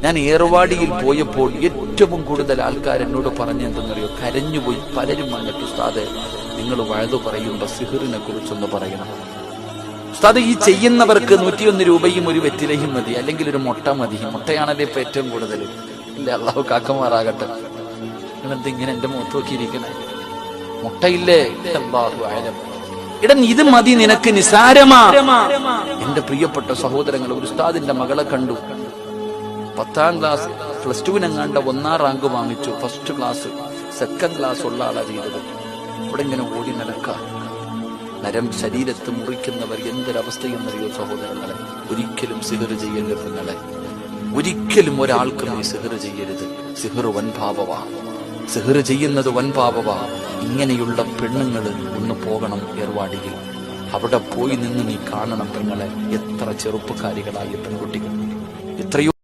ഞാൻ ഏർവാടിയിൽ പോയപ്പോൾ ഏറ്റവും കൂടുതൽ ആൾക്കാർ എന്നോട് പറഞ്ഞെന്തെന്നറിയോ, കരഞ്ഞുപോയി. പലരും വന്നിട്ട് ഉസ്താദെ നിങ്ങൾ വഴുതു പറയുമ്പോ സിഹിറിനെ കുറിച്ചൊന്ന് പറയണം ഉസ്താദ്. ഈ ചെയ്യുന്നവർക്ക് 101 രൂപയും ഒരു വെറ്റിലയും മതി, അല്ലെങ്കിൽ ഒരു മുട്ട മതി. മുട്ടയാണല്ലേ ഇപ്പൊ ഏറ്റവും കൂടുതൽ. ഇല്ല, അള്ളാഹു കാക്കമാറാകട്ടെ. നിങ്ങളെന്തിങ്ങനെ എന്റെ മുഖത്ത് നോക്കിയിരിക്കണേ? മുട്ടയില്ലേ? അല്ലാഹു അഅലം. ഇടൻ ഇത് മതി നിനക്ക്, നിസാരമാ. എന്റെ പ്രിയപ്പെട്ട സഹോദരങ്ങൾ, ഒരു ഉസ്താദിന്റെ മകളെ കണ്ടു. 10ാം ക്ലാസ് പ്ലസ് 2-നെങ്ങാണ്ട 1ാം റാങ്ക് വാങ്ങിച്ചു. ഫസ്റ്റ് ക്ലാസ്, സെക്കൻഡ് ക്ലാസ് ഉള്ള ആളാ ചെയ്തത്. ഇവിടെ ഇങ്ങനെ ഓടി നടക്കുക. നരം ശരീരത്ത് മുറിക്കുന്നവർ എന്തൊരവസ്ഥയെന്നറിയോ സഹോദരങ്ങളെ? ഒരിക്കലും സിഹർ ചെയ്യരുത് നിങ്ങളെ. ഒരിക്കലും ഒരാൾക്കും ഈ സിഹർ ചെയ്യരുത്. സിഹർ വൻപാപവാ. സിഹർ ചെയ്യുന്നത് വൻപാപവാ. ഇങ്ങനെയുള്ള പെണ്ണുങ്ങൾ ഒന്ന് പോകണം ഏർവാടിയിൽ. അവിടെ പോയി നിന്ന് നീ കാണണം പെങ്ങളെ, എത്ര ചെറുപ്പക്കാരികളായ പെൺകുട്ടികൾ, എത്രയോ